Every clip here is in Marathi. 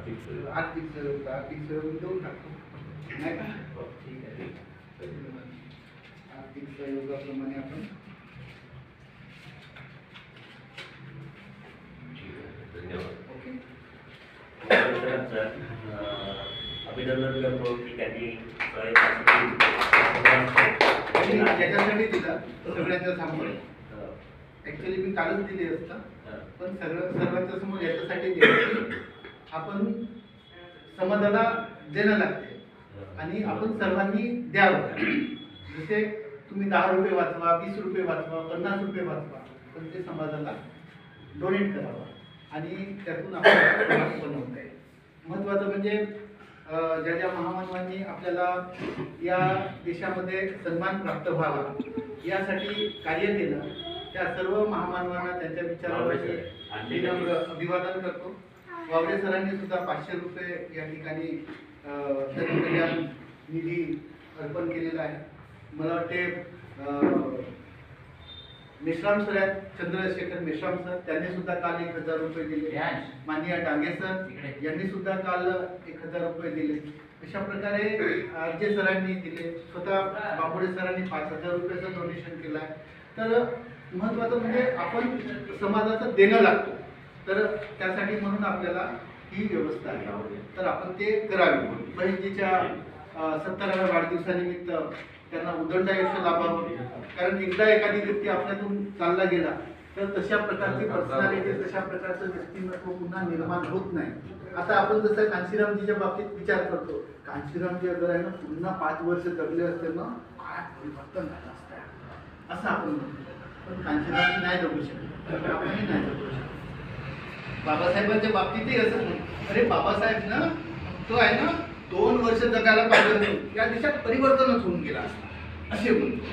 आर्थिक सहयोग आर्थिक सहयोग देऊ टाकतो नाही का? ठीक आहे. आर्थिक सहयोगाप्रमाणे आपण ठीक आहे, धन्यवाद. ओके. सरांचं अभिनंदन करतो की त्यांनी याच्यासाठी दिला सगळ्यांच्या समोर. ऍक्च्युली मी कालच दिली असता, पण सर्वांच्या समोर याच्यासाठी दिलं की आपण समाजाला देणं लागते आणि आपण सर्वांनी द्यावं. जसे तुम्ही 10 रुपये वाचवा, 20 रुपये वाचवा, 50 रुपये वाचवा, पण ते समाजाला डोनेट करावं आणि त्यातून आपल्याला समाज बनवता येईल. महत्त्वाचं म्हणजे ज्या ज्या महामानवांनी आपल्याला या देशामध्ये सन्मान प्राप्त व्हावा यासाठी कार्य केलं, त्या सर्व महामानवांना त्यांच्या विचारावर विनम्र अभिवादन करतो. वावरे सरांनी सुद्धा 500 रुपये या ठिकाणी जनकल्याण निधी अर्पण केलेला आहे. मला वाटते मेश्राम सर आहेत, चंद्रशेखर मेश्राम सर, त्यांनी सुद्धा काल 1000 रुपये दिले. माननीय डांगे सर यांनी सुद्धा काल 1000 रुपये दिले. अशा प्रकारे आरजे सरांनी दिले. स्वतः बांबोडे सरांनी 5000 रुपयाचं डोनेशन केलं आहे. तर महत्त्वाचं म्हणजे आपण समाजाचं देणं लागतो, तर त्यासाठी म्हणून आपल्याला ही व्यवस्था आहे, तर आपण ते करावी. बहिणीच्या 70व्या वाढदिवसानिमित्त त्यांना उदंड आयुष्य लाभावं. कारण एकदा एखादी व्यक्ती आपल्यातून चालला गेला तर तशा प्रकारची पर्सनॅलिटी, तशा प्रकारचं व्यक्तिमत्व पुन्हा निर्माण होत नाही. आता आपण जसं कांशीरामजीच्या बाबतीत विचार करतो, कांशीरामजी अगर आहे ना पुन्हा 5 वर्ष जगले असते ना, काय परिवर्तन झालं असतं असं आपण म्हणतो. पण कांशीरामजी नाही जगू शकत, आपणही नाही जगू शकत. बाबासाहेबांच्या बाबतीतही असं म्हणतो, अरे बाबासाहेब ना तो आहे ना 2 वर्ष जगायला पाहिजे, या देशात परिवर्तनच होऊन गेला असे म्हणतो.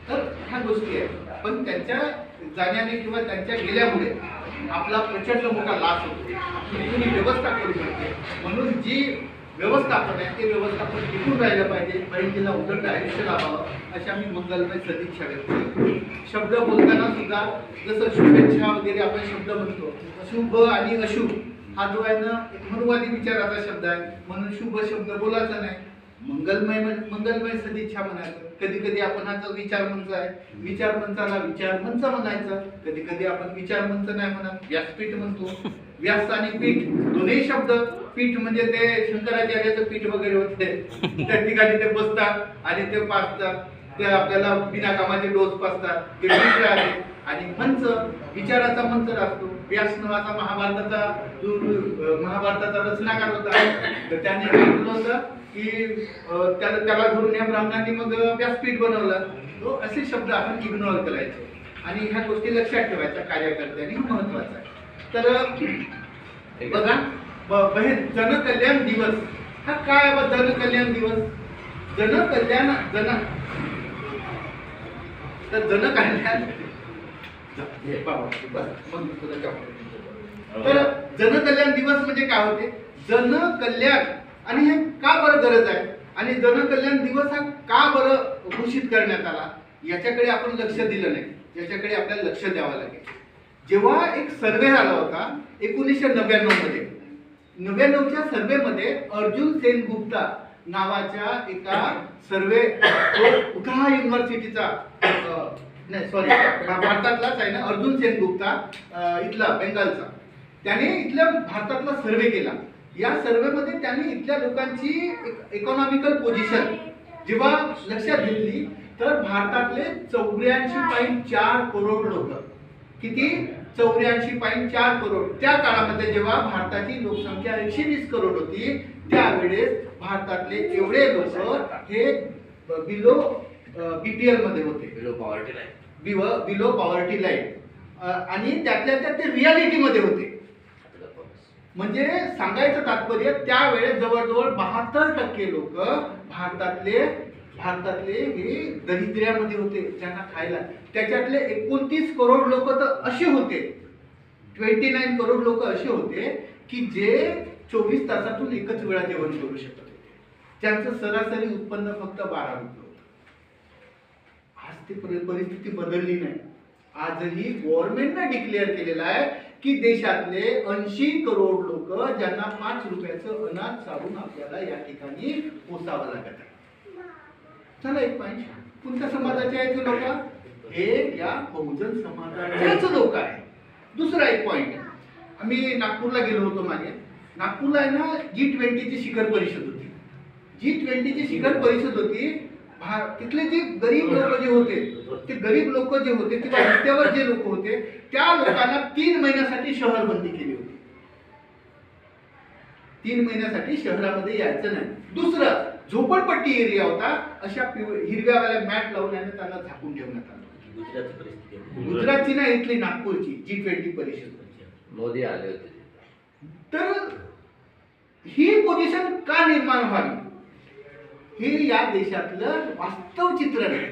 तर ह्या गोष्टी आहेत, पण त्यांच्या जाण्याने किंवा त्यांच्या गेल्यामुळे आपला प्रचंड मोठा लाभ होतो. आपली व्यवस्था करू शकते. म्हणून जी व्यवस्थापन आहे ते व्यवस्थापन टिकून राहिलं पाहिजे. बहिणीला उदंड आयुष्य लाभावं अशा मी मंगलमय सदिच्छा व्यक्त करतो. शब्द बोलताना सुद्धा जसं शुभेच्छा वगैरे आपण शब्द म्हणतो, शुभ आणि अशुभ हा जो आहे ना एक मनुवादी विचाराचा शब्द आहे, म्हणून शुभ शब्द बोलायचा नाही. मंगलमय सदिच्छा म्हणायचं. कधी कधी आपण हा जो विचार मंच आहे, विचार मंचाला विचार मंच म्हणायचं. कधी कधी आपण विचार मंच नाही म्हणत, व्यासपीठ म्हणतो. व्यास आणि पीठ दोन्ही शब्द, पीठ म्हणजे ते शंकराचार्याचं पीठ वगैरे होते, त्या ठिकाणी ते बसतात आणि ते पाचतात, ते आपल्याला बिना कामाचे डोस पाचतात, ते पीठ राहते. आणि मंच विचाराचा मंच असतो. व्यास नावाचा महाभारताचा रचनाकार होता, तर त्याने काय केलं होतं की त्याला धरून या ब्राह्मणांनी मग व्यासपीठ बनवलं. तो असे शब्द आपण इग्नोर करायचे आणि ह्या गोष्टी लक्षात ठेवायच्या कार्यकर्त्यांनी, महत्वाचं आहे. तर बघा जनकल्याण दिवस हा काय? जनकल्याण दिवस, जनकल्याण तर जनकल्याण तर जनकल्याण दिवस म्हणजे काय होते? जनकल्याण, आणि हे का बरं गरज आहे आणि जनकल्याण दिवस हा का बरं घोषित करण्यात आला याच्याकडे आपण लक्ष दिलं नाही. याच्याकडे आपल्याला लक्ष द्यावं लागेल. जेव्हा एक सर्वे झाला होता 1999 मध्ये, 99च्या सर्वेमध्ये अर्जुन सेनगुप्ता नावाच्या एका सर्वे, उठा युनिव्हर्सिटीचा नाही सॉरी भारतातलाच आहे ना, अर्जुन सेनगुप्ता इथला बेंगालचा, त्याने इथल्या भारतातला सर्वे केला. या सर्वेमध्ये त्यांनी इथल्या लोकांची इकॉनॉमिकल पोझिशन जेव्हा लक्षात घेतली तर भारतातले 84.4 करोड लोक, किती? 84.4 करोड. त्या काळामध्ये जेव्हा भारताची लोकसंख्या 120 करोड होती, त्यावेळेस भारतातले एवढे लोक हे बिलो बीपीएल मध्ये होते, बिलो पॉवर्टी लाईन, आणि त्यातल्या त्यात ते रियालिटी मध्ये होते. म्हणजे सांगायचं तात्पर्य त्यावेळेस जवळजवळ 72% लोक भारतातले हे दरिद्र्यामध्ये होते, ज्यांना खायला. त्याच्यातले 29 करोड लोक तर असे होते, 29 करोड लोक असे होते की जे 24 तासातून एकच वेळा जेवण करू शकत होते. त्यांचं सरासरी उत्पन्न फक्त 12 रुपये होतं. आज ती परिस्थिती बदलली नाही. आजही गव्हर्नमेंटने डिक्लेअर केलेला आहे की देशातले 80 करोड लोक ज्यांना 5 रुपयाचं अनाज चालून आपल्याला या ठिकाणी पोसावं लागत आहे. चला एक पॉईंट, कोणत्या समाजाचे आहेत हे लोक? हे या बहुजन समाजाचेच लोक आहे. दुसरा एक पॉईंट, आम्ही नागपूरला गेलो होतो मागे. नागपूरला आहे ना G20 ची शिखर परिषद होती. G20 ची शिखर परिषद होती. तिथले जे गरीब लोक जे होते, ते गरीब लोक जे होते किंवा रस्त्यावर जे लोक होते, त्या लोकांना 3 महिन्यासाठी शहर बंदी केली होती. 3 महिन्यासाठी शहरामध्ये यायचं नाही. दुसरं, झोपडपट्टी एरिया होता, अशा हिरव्यावाल्या मॅट लावून त्यांना झाकून ठेवण्यात आलं. गुजरातची परिस्थिती आहे. गुजरातची ना, इथली नागपूरची G20 परिषद. मोदी आले होते. तर ही पोझिशन का निर्माण व्हावी, हे या देशातलं वास्तव चित्रण आहे.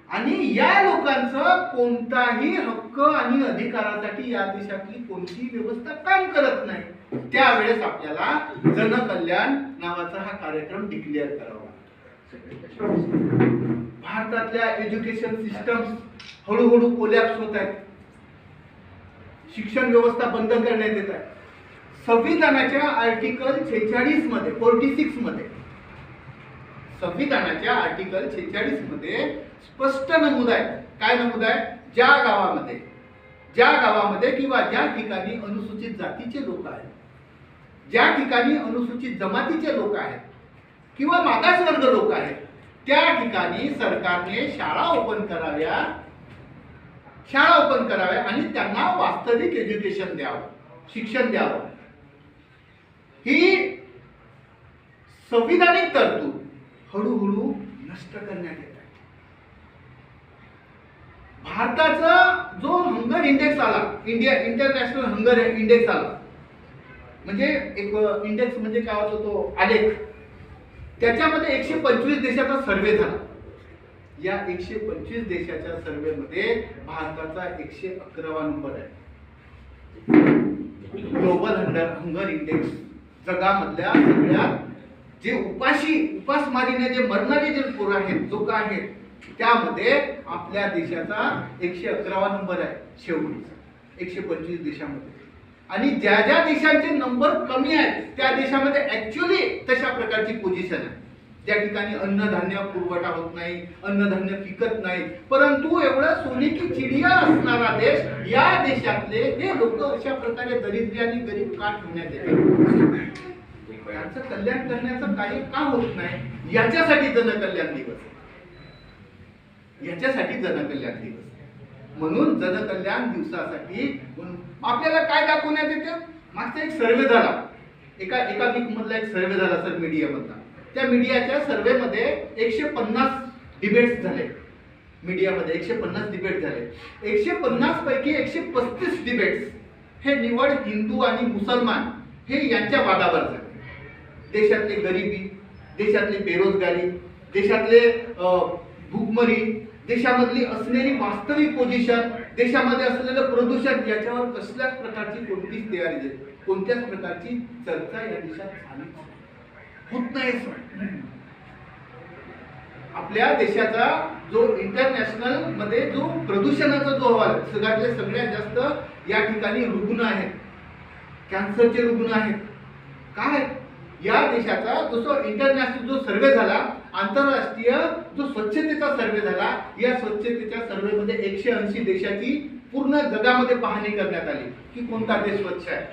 आणि या लोकांचं कोणताही हक्क आणि अधिकारासाठी या देशातली कोणतीही व्यवस्था काम करत नाही. त्यावेळेस आपल्याला जनकल्याण नावाचा हा कार्यक्रम डिक्लेअर करावा. भारतातल्या एज्युकेशन सिस्टम्स हळूहळू कोलॅप्स होत आहेत. शिक्षण व्यवस्था बंद करण्यात येत आहे. संविधानाच्या आर्टिकल 46 मध्ये 46 मध्ये संविधानाच्या आर्टिकल 46 मध्ये स्पष्ट नमूद आहे. काय नमूद आहे? ज्या गावामध्ये किंवा ज्या ठिकाणी अनुसूचित जातीचे लोक आहेत, ज्या ठिकाणी अनुसूचित जमातीचे लोक आहेत किंवा मागासवर्ग लोक आहेत, त्या ठिकाणी सरकारने शाळा ओपन कराव्या आणि त्यांना वास्तविक एज्युकेशन द्यावं, शिक्षण द्यावं. ही संविधानिक तरतूद हळूहळू नष्ट करण्यात येत आहे. भारताचा जो हंगर इंडेक्स आला, इंटरनॅशनल हंगर इंडेक्स आला, म्हणजे एक इंडेक्स म्हणजे काय होतो तो आलेख, त्याच्यामध्ये 125 देशाचा सर्वे झाला. या 125 देशाच्या सर्वे मध्ये भारताचा 111वा नंबर आहे. ग्लोबल हंगर इंडेक्स जगामधल्या सगळ्यात जे उपासमारीने जे मरणारे जे पोरं आहेत, लोक आहेत, त्यामध्ये आपल्या देशाचा 111वा नंबर आहे शेवटीचा 125 देशामध्ये. आणि ज्या ज्या देशांचे नंबर कमी आहेत त्या देशामध्ये ऍक्च्युअली तशा प्रकारची पोझिशन आहे, ज्या ठिकाणी अन्नधान्य पुरवठा होत नाही, अन्नधान्य पिकत नाही, परंतु एवढं सोने की चिडिया असणारा देश, या देशातले हे लोक अशा प्रकारे दरिद्री आणि गरीब का ठेवण्यात येतात? त्यांचं कल्याण करण्याचं कार्य का होत नाही? याच्यासाठी जनकल्याण दिवस, म्हणून जनकल्याण दिवसासाठी आपल्याला काय दाखवण्यात येतं? मागचा एक सर्वे झाला, एका वीक मधला एक सर्वे झाला सर मीडियामधला. त्या मीडियाच्या सर्वे मध्ये 150 डिबेट्स झाले. मीडियामध्ये 150 डिबेट झाले. 150 पैकी 135 डिबेट्स हे निवड हिंदू आणि मुसलमान हे यांच्या वादावर झाले. देशातली गरिबी, देशातली बेरोजगारी, देशातले भूकमरी, देशामधली असलेली वास्तविक पोझिशन, देशामध्ये असलेलं प्रदूषण, याच्यावर कसल्याच प्रकारची कोणतीच तयारी नाही, कोणत्याच प्रकारची चर्चा या देशात झाली होत नाही. आपल्या देशाचा जो इंटरनॅशनल मध्ये जो प्रदूषणाचा जो अहवाल, सगळ्यातले सगळ्यात जास्त या ठिकाणी रुग्ण आहेत, कॅन्सरचे रुग्ण आहेत. काय या देशाचा जो इंटरनॅशनल जो सर्वे झाला, आंतरराष्ट्रीय जो स्वच्छतेचा सर्वे झाला, या स्वच्छतेच्या सर्वेमध्ये 180 देशाची पूर्ण जगामध्ये पाहणी करण्यात आली की कोणता देश स्वच्छ आहे.